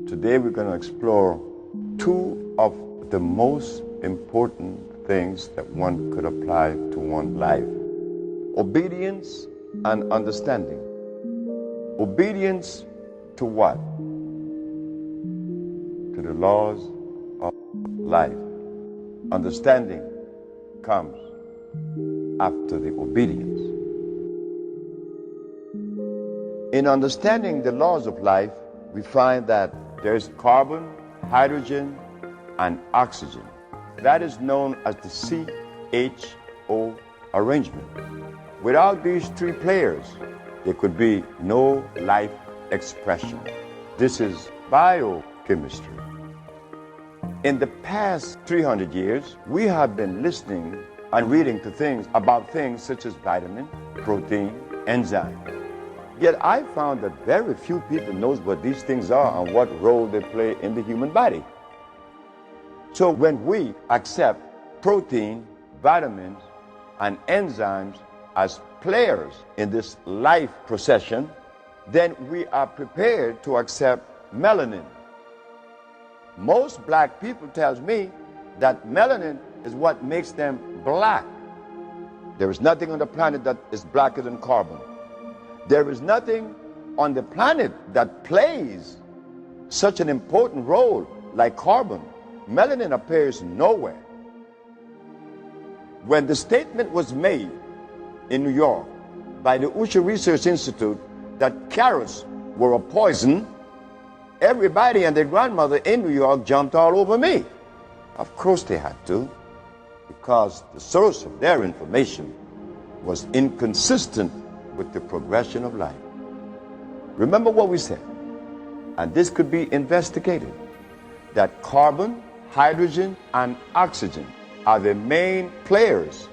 Today we're going to explore two of the most important things that one could apply to one's life. Obedience and understanding. Obedience to what? To the laws of life. Understanding comes after the obedience. In understanding the laws of life, we find that there's carbon, hydrogen, and oxygen. That is known as the CHO arrangement. Without these three players, there could be no life expression. This is biochemistry. In the past 300 years, we have been listening and reading to things about things such as vitamin, protein, enzyme. Yet I found that very few people knows what these things are and what role they play in the human body. So when we accept protein, vitamins, and enzymes as players in this life procession, then we are prepared to accept melanin. Most black people tells me that melanin is what makes them black. There is nothing on the planet that is blacker than carbon. There is nothing on the planet that plays such an important role like carbon. Melanin appears nowhere. When the statement was made in New York by the Usha Research Institute that carrots were a poison, everybody and their grandmother in New York jumped all over me. Of course they had to, because the source of their information was inconsistent with the progression of life. Remember what we said, and this could be investigated, that carbon, hydrogen, and oxygen are the main players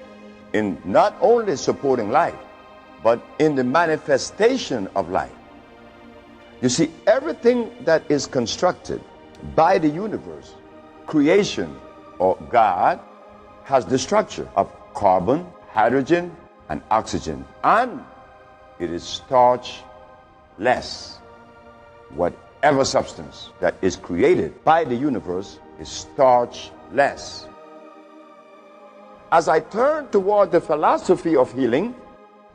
in not only supporting life, but in the manifestation of life. You see, everything that is constructed by the universe, creation, or God, has the structure of carbon, hydrogen, and oxygen, and it is starch-less. Whatever substance that is created by the universe is starch-less. As I turned toward the philosophy of healing,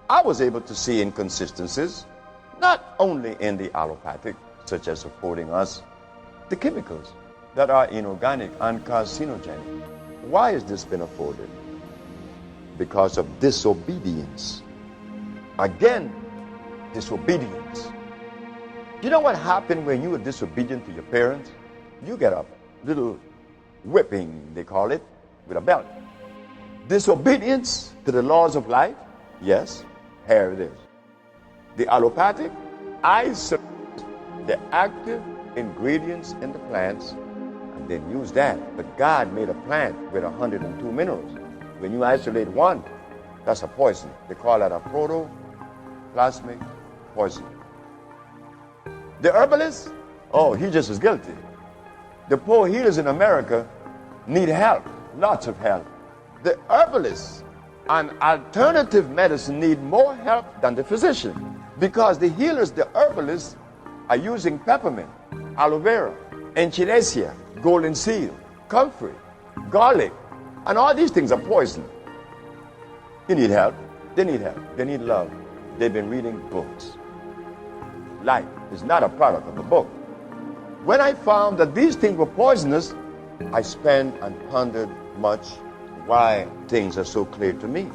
I was able to see inconsistencies, not only in the allopathic, such as supporting us, the chemicals that are inorganic and carcinogenic. Why has this been afforded? Because of disobedience. Again, disobedience. You know what happened when you were disobedient to your parents? You get a little whipping, they call it, with a belt. Disobedience to the laws of life? Yes, here it is. The allopathic isolate the active ingredients in the plants and then use that. But God made a plant with 102 minerals. When you isolate one, that's a poison. They call that a protoplasmic poison. The herbalist, oh, he just as guilty. The poor healers in America need help, lots of help. The herbalists and alternative medicine need more help than the physician, because the healers, the herbalists, are using peppermint, aloe vera, echinacea, golden seal, comfrey, garlic, and all these things are poison. You need help. They need help. They need love. They've been reading books. Life is not a product of a book. When I found that these things were poisonous, I spent and pondered much why things are so clear to me.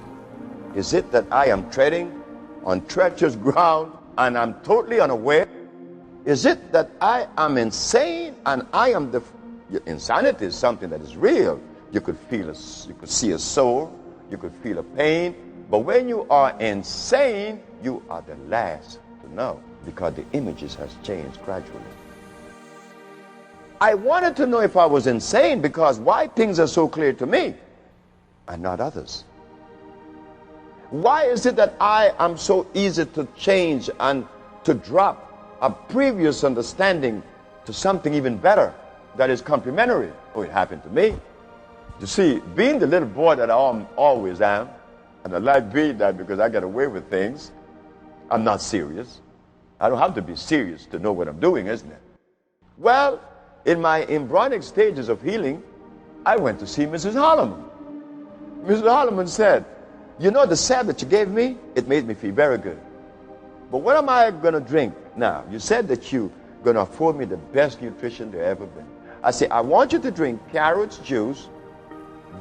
Is it that I am treading on treacherous ground and I'm totally unaware? Is it that I am insane and I am the... Insanity is something that is real. You could feel you could see a sore, you could feel a pain, but when you are insane, you are the last to know, because the images has changed gradually. I wanted to know if I was insane, because why things are so clear to me and not others? Why is it that I am so easy to change and to drop a previous understanding to something even better that is complementary? Oh, it happened to me. You see, being the little boy that I always am, and I like being that because I get away with things, I'm not serious. I don't have to be serious to know what I'm doing, isn't it? Well, in my embryonic stages of healing, I went to see Mrs. Holloman. Mrs. Holloman said, you know, the salve that you gave me, it made me feel very good. But what am I going to drink now? You said that you're going to afford me the best nutrition there ever been. I said, I want you to drink carrots juice,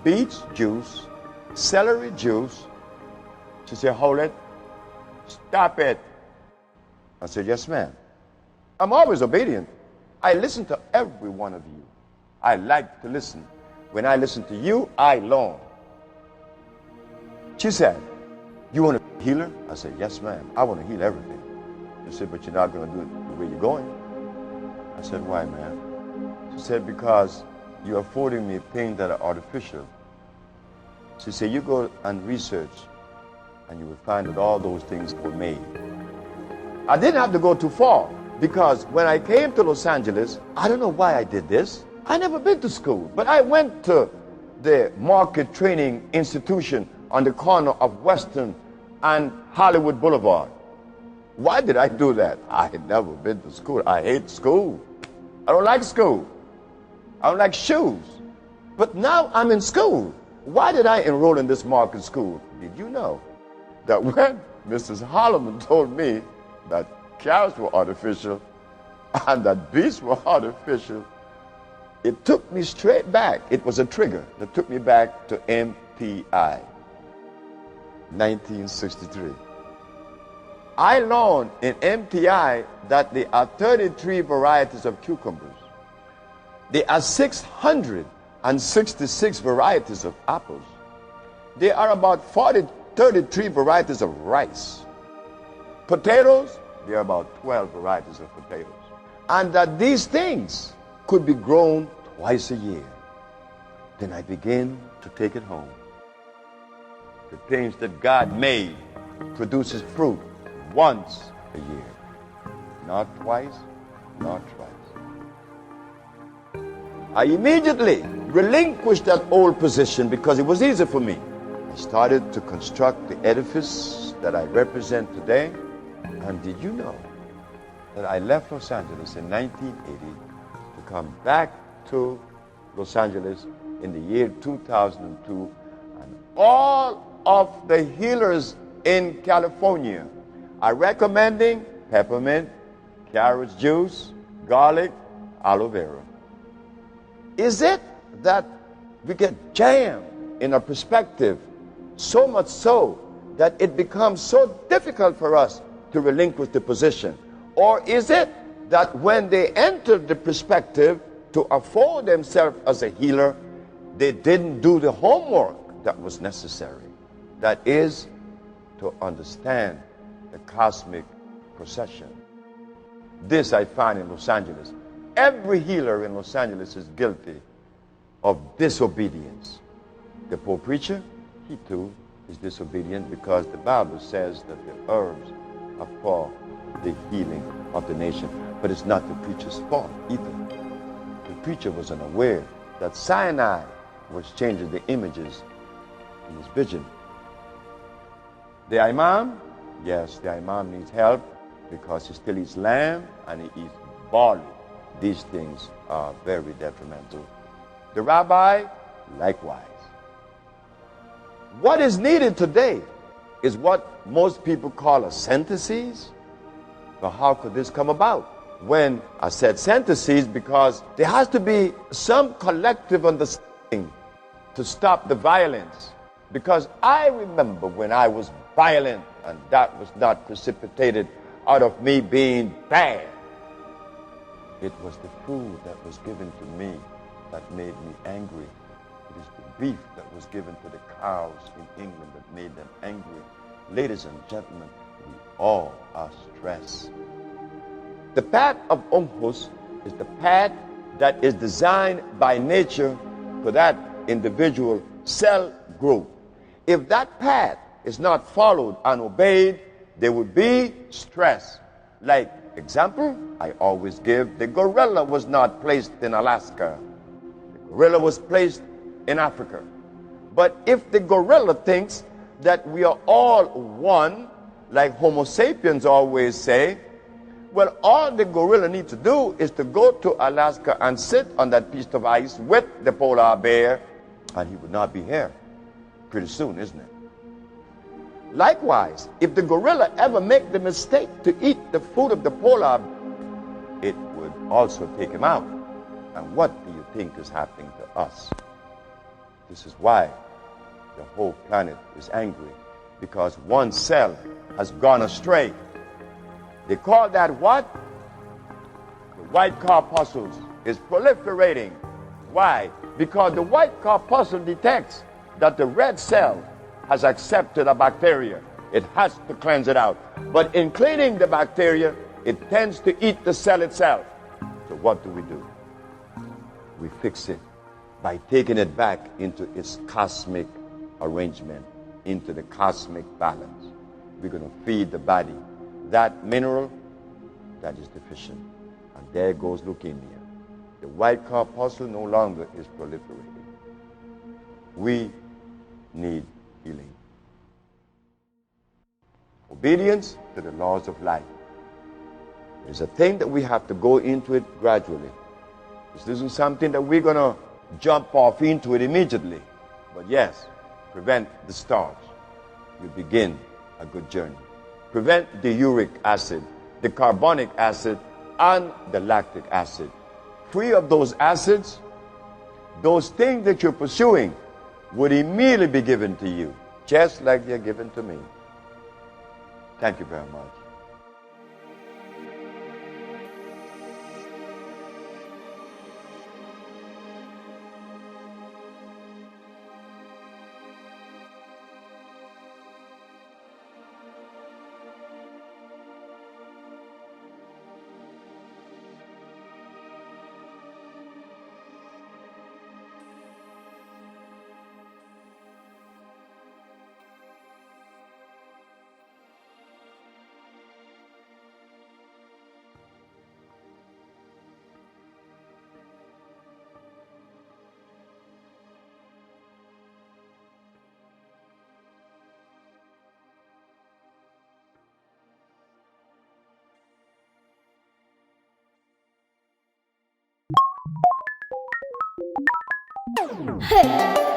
beets juice, celery juice. She said, hold it. Stop it. I said, yes, ma'am. I'm always obedient. I listen to every one of you. I like to listen. When I listen to you, I learn. She said, you want to heal her? I said, yes, ma'am. I want to heal everything. She said, but you're not going to do it the way you're going. I said, why, ma'am? She said, because you're affording me things that are artificial. She said, you go and research, and you will find that all those things were made. I didn't have to go too far, because when I came to Los Angeles, I don't know why I did this. I never been to school, but I went to the market training institution on the corner of Western and Hollywood Boulevard. Why did I do that? I had never been to school. I hate school. I don't like school. I don't like shoes. But now I'm in school. Why did I enroll in this market school? Did you know that when Mrs. Holloman told me that carrots were artificial and that beets were artificial, it took me straight back. It was a trigger that took me back to MPI, 1963. I learned in MTI that there are 33 varieties of cucumbers. There are 666 varieties of apples. There are about 33 varieties of rice. Potatoes, there are about 12 varieties of potatoes. And that these things could be grown twice a year. Then I begin to take it home. The things that God made produces fruit once a year. Not twice, not twice. I immediately relinquished that old position because it was easy for me. I started to construct the edifice that I represent today. And did you know that I left Los Angeles in 1980 to come back to Los Angeles in the year 2002, and all of the healers in California are recommending peppermint, carrot juice, garlic, aloe vera. Is it that we get jammed in a perspective so much so that it becomes so difficult for us to relinquish the position? Or is it that when they entered the perspective to afford themselves as a healer, they didn't do the homework that was necessary? That is, to understand the cosmic procession. This I find in Los Angeles. Every healer in Los Angeles is guilty of disobedience. The poor preacher, he too is disobedient, because the Bible says that the herbs are for the healing of the nation. But it's not the preacher's fault either. The preacher was unaware that cyanide was changing the images in his vision. The imam, yes, the imam needs help because he still eats lamb and he eats barley. These things are very detrimental. The rabbi, likewise. What is needed today is what most people call a synthesis. But how could this come about? When I said synthesis, because there has to be some collective understanding to stop the violence. Because I remember when I was violent, and that was not precipitated out of me being bad. It was the food that was given to me that made me angry. It is the beef that was given to the cows in England that made them angry. Ladies and gentlemen, we all are stressed. The path of Omhus is the path that is designed by nature for that individual cell growth. If that path is not followed and obeyed, there would be stress. Like example, I always give, the gorilla was not placed in Alaska. The gorilla was placed in Africa. But if the gorilla thinks that we are all one, like Homo sapiens always say, Well, all the gorilla needs to do is to go to Alaska and sit on that piece of ice with the polar bear, and he would not be here pretty soon, isn't it? Likewise, if the gorilla ever make the mistake to eat the food of the polar bear, it would also take him out. And what do you think is happening to us? This is why the whole planet is angry, because one cell has gone astray. They call that what? The white corpuscles is proliferating. Why? Because the white corpuscle detects that the red cell has accepted a bacteria. It has to cleanse it out. But in cleaning the bacteria, it tends to eat the cell itself. So what do? We fix it by taking it back into its cosmic arrangement, into the cosmic balance. We're going to feed the body that mineral that is deficient. And there goes leukemia. The white corpuscle no longer is proliferating. We need healing. Obedience to the laws of life. It's a thing that we have to go into it gradually. This isn't something that we're going to jump off into it immediately. But yes, prevent the starch. You begin a good journey. Prevent the uric acid, the carbonic acid, and the lactic acid. Free of those acids, those things that you're pursuing would immediately be given to you, just like they're given to me. Thank you very much. Hey!